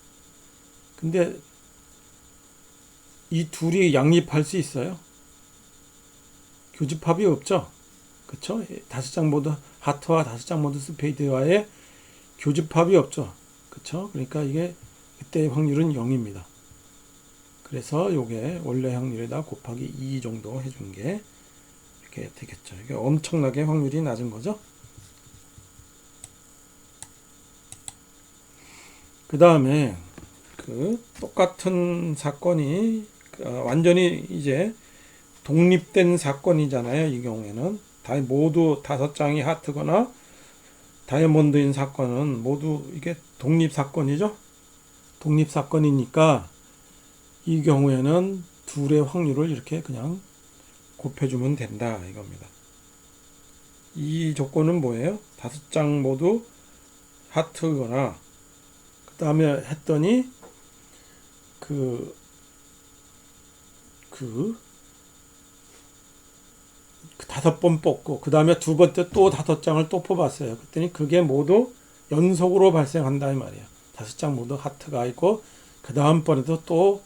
근데 이 둘이 양립할 수 있어요? 교집합이 없죠? 그쵸? 5장 모두 하트와 5장 모두 스페이드와의 교집합이 없죠? 그쵸? 그러니까 이게 그때의 확률은 0입니다. 그래서 요게 원래 확률에다 곱하기 2 정도 해준 게 이렇게 되겠죠. 이게 엄청나게 확률이 낮은 거죠. 그 다음에 똑같은 사건이 완전히 이제 독립된 사건이잖아요. 이 경우에는 모두 5장이 하트거나 다이아몬드인 사건은 모두 이게 독립 사건이죠. 독립 사건이니까 이 경우에는 둘의 확률을 이렇게 그냥 곱해주면 된다 이겁니다. 이 조건은 뭐예요? 5장 모두 하트거나 그 다음에 했더니 5번 뽑고 그 다음에 두 번째 또 5장을 또 뽑았어요. 그랬더니 그게 모두 연속으로 발생한다 이 말이에요. 5장 모두 하트가 있고 그 다음번에도 또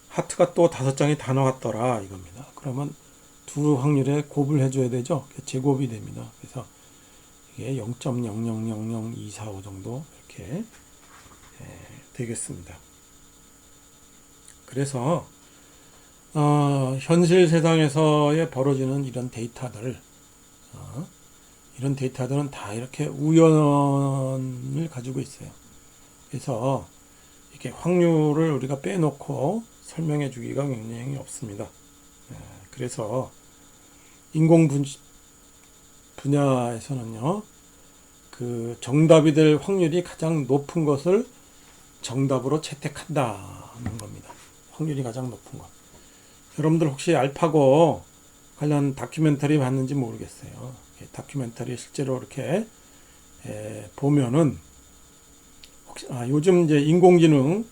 하트가 또 5장이 다 나왔더라 이겁니다. 그러면 두 확률에 곱을 해줘야 되죠. 제곱이 됩니다. 그래서 이게 0.000245 정도 이렇게 되겠습니다. 그래서 현실 세상에서의 벌어지는 이런 데이터들은 다 이렇게 우연을 가지고 있어요. 그래서 이렇게 확률을 우리가 빼놓고 설명해 주기가 굉장히 없습니다. 그래서 인공 분야에서는요, 정답이 될 확률이 가장 높은 것을 정답으로 채택한다는 겁니다. 확률이 가장 높은 것. 여러분들 혹시 알파고 관련 다큐멘터리 봤는지 모르겠어요. 다큐멘터리 실제로 이렇게 보면은 요즘 이제 인공지능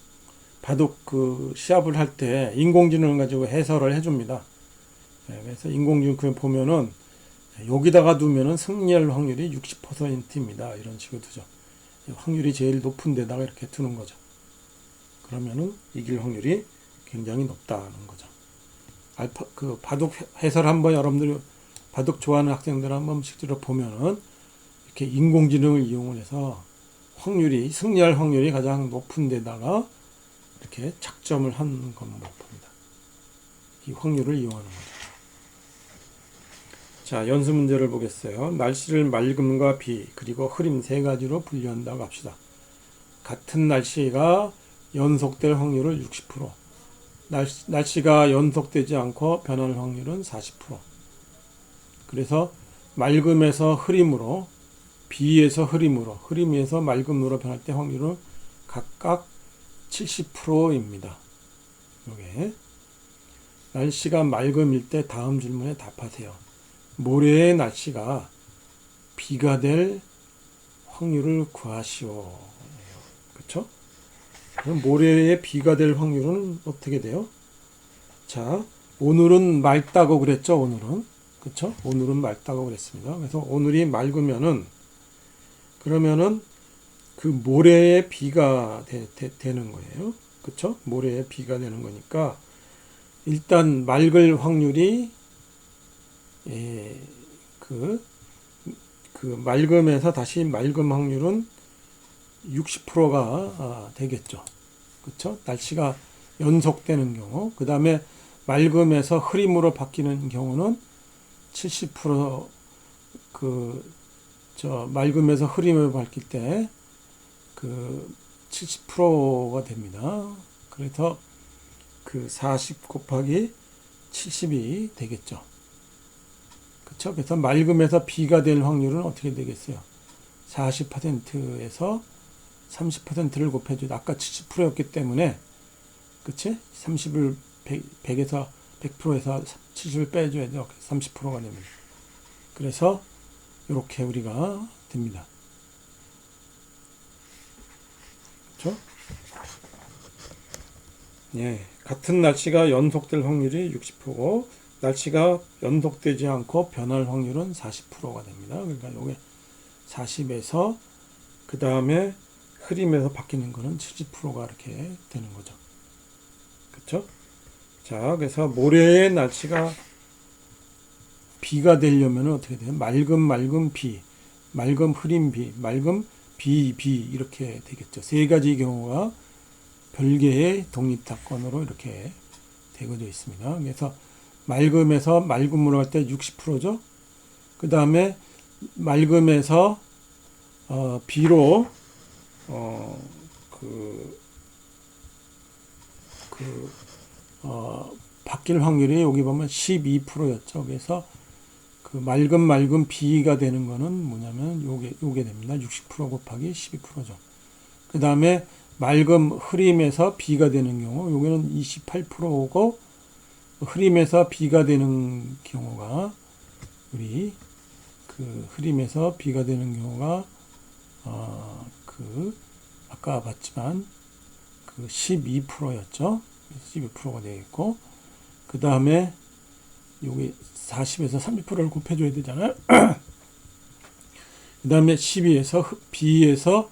바둑 시합을 할 때 인공지능을 가지고 해설을 해줍니다. 그래서 인공지능 보면은 여기다가 두면은 승리할 확률이 60%입니다. 이런 식으로 두죠. 확률이 제일 높은 데다가 이렇게 두는 거죠. 그러면은 이길 확률이 굉장히 높다는 거죠. 바둑 해설 한번 여러분들이 바둑 좋아하는 학생들 한번 실제로 보면은 이렇게 인공지능을 이용을 해서 승리할 확률이 가장 높은 데다가 이렇게 작점을 한 것만 봅니다. 이 확률을 이용하는 거죠. 자, 연수 문제를 보겠어요. 날씨를 맑음과 비 그리고 흐림 세 가지로 분류한다고 합시다. 같은 날씨가 연속될 확률을 60%, 날씨가 연속되지 않고 변할 확률은 40%. 그래서 맑음에서 흐림으로, 비에서 흐림으로, 흐림에서 맑음으로 변할 때 확률은 각각 70%입니다. 요게 날씨가 맑음일 때 다음 질문에 답하세요. 모레의 날씨가 비가 될 확률을 구하시오. 그렇죠? 그럼 모레에 비가 될 확률은 어떻게 돼요? 자, 오늘은 맑다고 그랬죠. 오늘은 그렇죠? 오늘은 맑다고 그랬습니다. 그래서 오늘이 맑으면은 그러면은 그 모레에 비가 되는 거예요. 그렇죠? 모레에 비가 되는 거니까 일단 맑을 확률이 그 맑음에서 다시 맑음 확률은 60%가 되겠죠. 그렇죠? 날씨가 연속되는 경우, 그 다음에 맑음에서 흐림으로 바뀌는 경우는 70% 맑음에서 흐림으로 바뀔 때 70%가 됩니다. 그래서 40 곱하기 70이 되겠죠. 그렇죠? 그래서 맑음에서 비가 될 확률은 어떻게 되겠어요? 40%에서 30%를 곱해줘도 아까 70%였기 때문에 그치? 30을 100에서 100%에서 70을 빼줘야 돼요. 30%가 됩니다. 그래서 이렇게 우리가 됩니다. 그렇죠? 예, 같은 날씨가 연속될 확률이 60%고 날씨가 연속되지 않고 변할 확률은 40%가 됩니다. 그러니까 이게 40에서 그 다음에 흐림에서 바뀌는 거는 70%가 이렇게 되는 거죠. 그렇죠? 자, 그래서 모레의 날씨가 비가 되려면 어떻게 돼요? 맑음 비, 맑음 흐림 비, 맑음 비 이렇게 되겠죠. 세 가지 경우가 별개의 독립사건으로 이렇게 되어져 있습니다. 그래서 맑음에서 맑음으로 할 때 60%죠. 그 다음에 맑음에서 비로 바뀔 확률이 여기 보면 12%였죠. 그래서 맑음 비가 되는 거는 뭐냐면 요게 됩니다. 60% 곱하기 12%죠. 그 다음에 맑음 흐림에서 비가 되는 경우 요게는 28%고 흐림에서 비가 되는 경우가 흐림에서 비가 되는 경우가 아까 봤지만 12%였죠. 12%가 되겠고 그 다음에 여기 40에서 30%를 곱해줘야 되잖아요. 그 다음에 12에서 B에서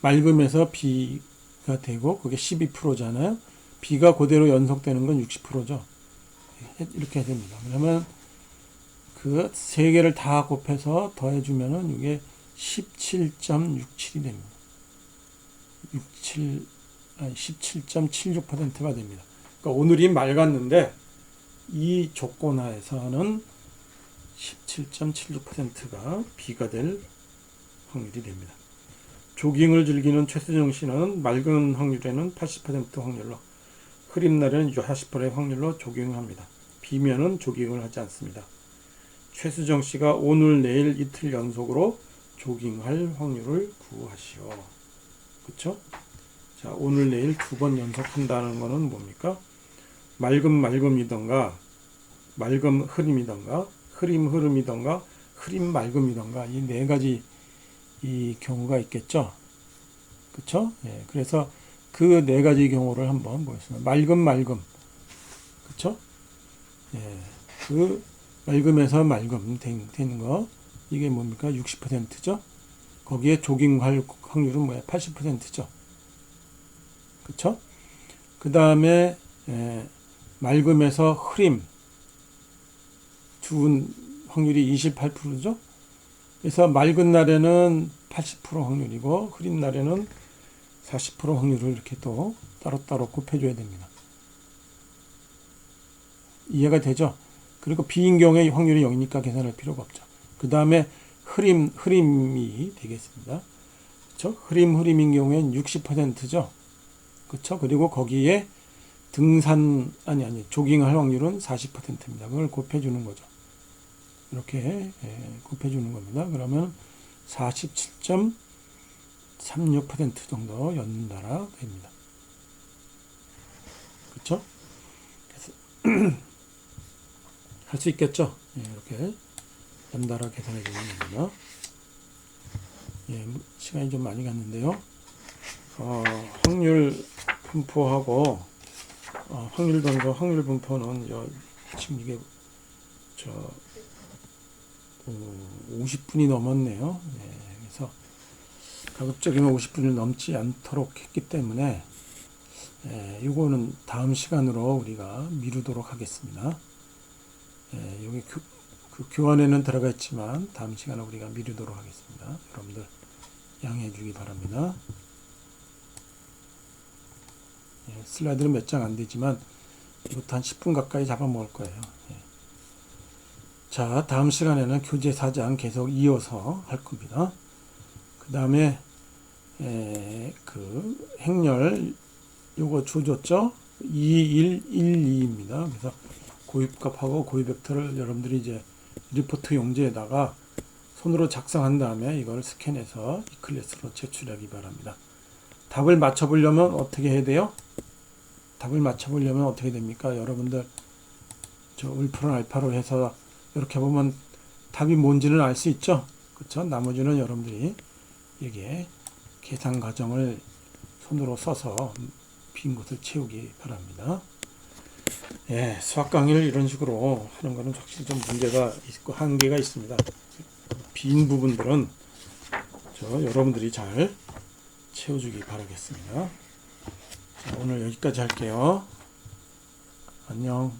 맑음에서 B가 되고 그게 12%잖아요. B가 그대로 연속되는 건 60%죠. 이렇게 해야 됩니다. 그러면 그 세 개를 다 곱해서 더해주면은 이게 17.67이 됩니다. 17.76%가 됩니다. 그러니까 오늘이 맑았는데 이 조건 하에서는 17.76%가 비가 될 확률이 됩니다. 조깅을 즐기는 최수정 씨는 맑은 확률에는 80% 확률로 흐린 날에는 40%의 확률로 조깅을 합니다. 비면은 조깅을 하지 않습니다. 최수정 씨가 오늘 내일 이틀 연속으로 조깅할 확률을 구하시오. 그쵸? 자, 오늘 내일 2번 연속한다는 거는 뭡니까? 맑음이던가 맑음 흐림이던가 흐림 흐름이던가 흐림 맑음이던가 이 네 가지 이 경우가 있겠죠. 그쵸? 예, 그래서 그 네 가지 경우를 한번 보겠습니다. 맑음 그쵸? 예, 맑음에서 맑음 되는 거 이게 뭡니까? 60%죠. 거기에 조깅할 확률은 뭐야? 80%죠. 그쵸? 그 다음에 맑음에서 흐림 두 확률이 28%죠. 그래서 맑은 날에는 80% 확률이고 흐린 날에는 40% 확률을 이렇게 또 따로따로 곱해줘야 됩니다. 이해가 되죠? 그리고 B인 경우에 확률이 0이니까 계산할 필요가 없죠. 그 다음에 흐림이 되겠습니다. 그렇죠? 흐림인 경우에는 60%죠. 그렇죠? 그리고 거기에 조깅할 확률은 40%입니다. 그걸 곱해주는 거죠. 이렇게 곱해주는 겁니다. 그러면 47.36% 정도 연달아 됩니다. 그렇죠? 할 수 있겠죠? 이렇게 연달아 계산해 주는 겁니다. 시간이 좀 많이 갔는데요. 확률 분포하고 확률 던져 확률 분포는 지금 이게 50분이 넘었네요. 그래서 가급적이면 50분을 넘지 않도록 했기 때문에 이거는 다음 시간으로 우리가 미루도록 하겠습니다. 여기 교환에는 들어가 있지만 다음 시간에 우리가 미루도록 하겠습니다. 여러분들 양해해 주기 바랍니다. 슬라이드는 몇 장 안 되지만 이것도 한 10분 가까이 잡아먹을 거예요. 자, 다음 시간에는 교재 4장 계속 이어서 할 겁니다. 그 다음에 그 행렬 요거 주줬죠? 2112입니다. 그래서 고유값하고 고유 벡터를 여러분들이 이제 리포트 용지에다가 손으로 작성한 다음에 이걸 스캔해서 이클래스로 제출하기 바랍니다. 답을 맞춰보려면 어떻게 해야 돼요? 답을 맞춰보려면 어떻게 됩니까? 여러분들 저 울프런 알파로 해서 이렇게 보면 답이 뭔지는 알 수 있죠? 그렇죠? 나머지는 여러분들이 이게 계산 과정을 손으로 써서 빈 곳을 채우기 바랍니다. 수학 강의를 이런 식으로 하는 거는 확실히 좀 문제가 있고 한계가 있습니다. 빈 부분들은 여러분들이 잘 채워주기 바라겠습니다. 자, 오늘 여기까지 할게요. 안녕.